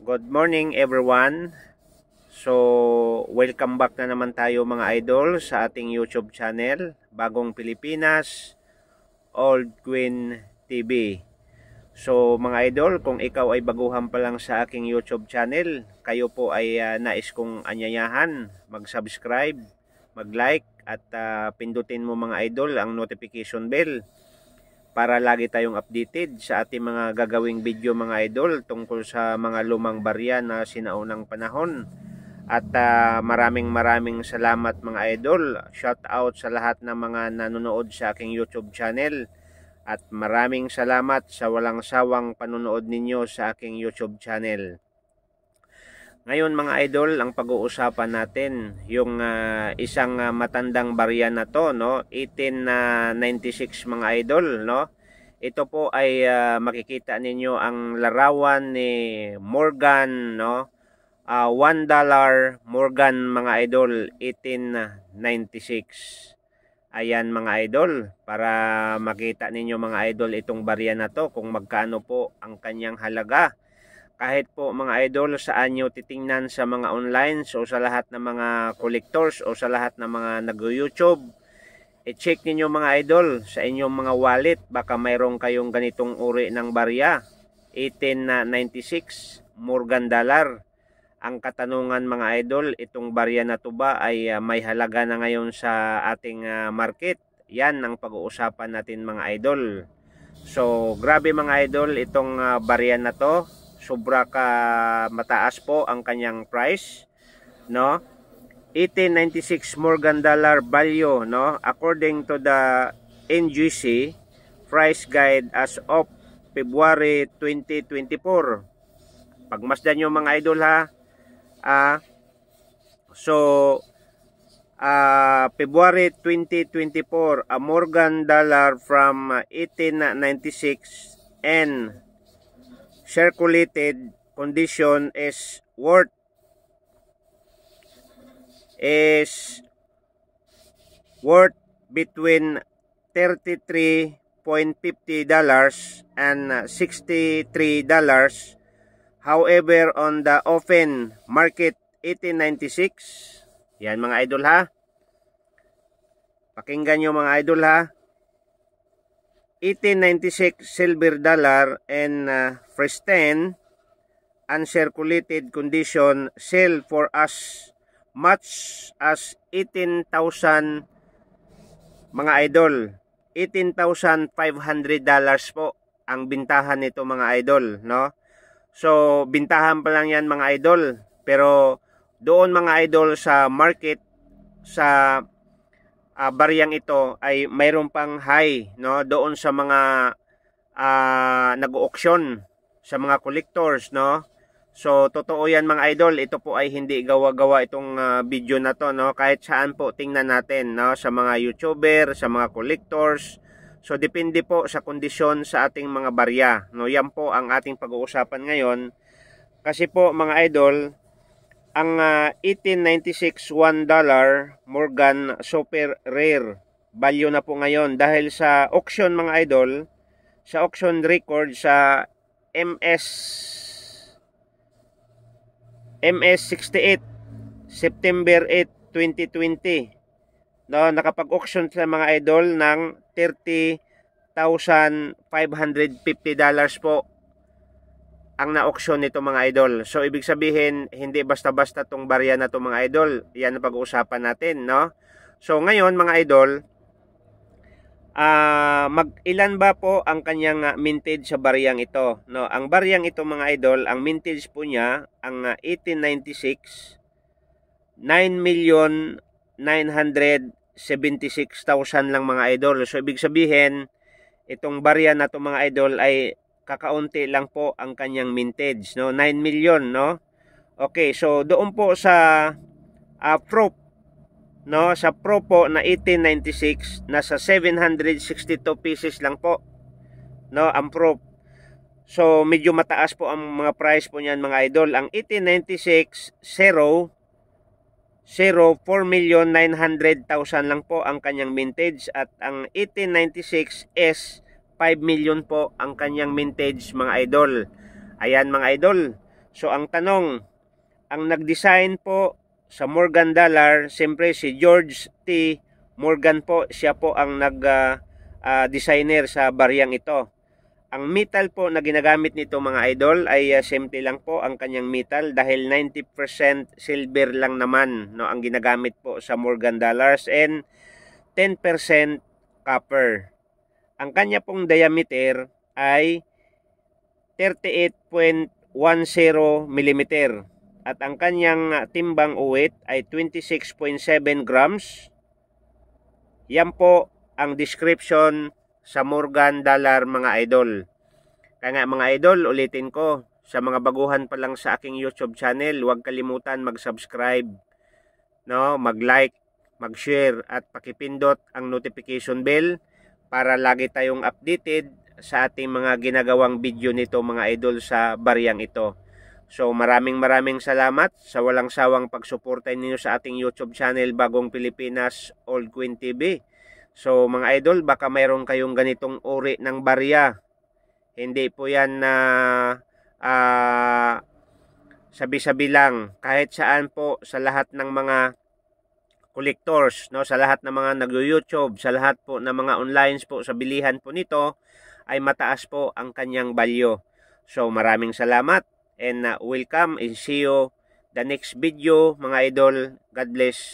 Good morning everyone. So, welcome back na naman tayo mga idol sa ating YouTube channel, Bagong Pilipinas, Old Queen TV. So mga idol, kung ikaw ay baguhan pa lang sa aking YouTube channel, kayo po ay nais kong anyayahan, mag-subscribe, mag-like at pindutin mo mga idol ang notification bell para lagi tayong updated sa ating mga gagawing video mga idol tungkol sa mga lumang barya na sinaunang panahon. At maraming salamat mga idol. Shout out sa lahat ng mga nanonood sa aking YouTube channel. At maraming salamat sa walang sawang panonood ninyo sa aking YouTube channel. Ngayon mga idol, ang pag-uusapan natin yung isang matandang barya na to, no? 1896 mga idol, no? Ito po ay makikita ninyo ang larawan ni Morgan, no? $1 Morgan mga idol, 1896. Ayan mga idol, para makita ninyo mga idol itong barya na to kung magkano po ang kanyang halaga. Kahit po mga idol, saan nyo titingnan sa mga online, so sa lahat ng mga collectors o sa lahat ng mga nag-YouTube, i-check ninyo mga idol sa inyong mga wallet, baka mayroong kayong ganitong uri ng barya. 1896 Morgan dollar. Ang katanungan mga idol, itong barya na to ba ay may halaga na ngayon sa ating market? Yan ang pag-uusapan natin mga idol. So grabe mga idol, itong barya na to, sobra ka mataas po ang kanyang price, no? 1896 Morgan dollar value, no? According to the NGC price guide as of February 2024. Pagmasdan nyo mga idol ha. February 2024, a Morgan dollar from 1896 and circulated condition is worth between $33.50 and $63. However, on the open market 1896, yan mga idol ha, pakinggan nyo mga idol ha, 1896 silver dollar and pristine uncirculated condition sell for as much as 18,000 mga idol. $18,500 po ang bintahan nito mga idol, no? So bintahan pa lang yan mga idol, pero doon mga idol sa market sa baryang ito ay mayroon pang high, no? Doon sa mga nag-auction, sa mga collectors, no? So totoo yan mga idol, ito po ay hindi gawa-gawa itong video na to, no? Kahit saan po tingnan natin, no? Sa mga YouTuber, sa mga collectors. So depende po sa kondisyon sa ating mga barya, no? Yan po ang ating pag-uusapan ngayon. Kasi po mga idol, ang 1896 $1 Morgan super rare value na po ngayon dahil sa auction mga idol, sa auction record sa MS68 September 8, 2020, no, nakapag-auction sa mga idol ng $30,550 po ang na-auction nito mga idol. So ibig sabihin, hindi basta-basta tong barya na to mga idol. Yan ang pag-uusapan natin, no? So ngayon mga idol, ilan ba po ang kanyang mintage sa baryang ito, no? Ang baryang ito mga idol, ang mintage po niya, ang 1896, 9,976,000 lang mga idol. So ibig sabihin, itong barya na to mga idol ay kakaunti lang po ang kanyang mintage, no? 9 million, no? Okay, so doon po sa proof, no? Sa proof po na 1896, nasa 762 pieces lang po, no? Ang proof. So medyo mataas po ang mga price po niyan mga idol. Ang 1896 4,900,000 lang po ang kanyang mintage, at ang 1896 S 5 million po ang kanyang mintage mga idol. Ayan mga idol. So ang tanong, ang nag-design po sa Morgan Dollar, siyempre si George T. Morgan po, siya po ang nag-designer sa bariyang ito. Ang metal po na ginagamit nito mga idol ay simple lang po ang kanyang metal dahil 90% silver lang naman no, ang ginagamit po sa Morgan Dollars and 10% copper. Ang kanya pong diameter ay 38.10 mm at ang kanyang timbang o weight ay 26.7 grams. Yan po ang description sa Morgan Dollar mga idol. Kaya nga mga idol, ulitin ko, sa mga baguhan pa lang sa aking YouTube channel, huwag kalimutan mag-subscribe, no, mag-like, mag-share at pakipindot ang notification bell para lagi tayong updated sa ating mga ginagawang video nito mga idol sa bariyang ito. So maraming salamat sa walang sawang pagsuporta ninyo sa ating YouTube channel Bagong Pilipinas Old Queen TV. So mga idol, baka mayroon kayong ganitong uri ng barya. Hindi po yan na sabi-sabi lang. Kahit saan po sa lahat ng mga collectors, no, sa lahat ng mga nag-YouTube, sa lahat po ng mga online po sa bilihan po nito ay mataas po ang kanyang value. So maraming salamat and welcome and see you the next video mga idol. God bless.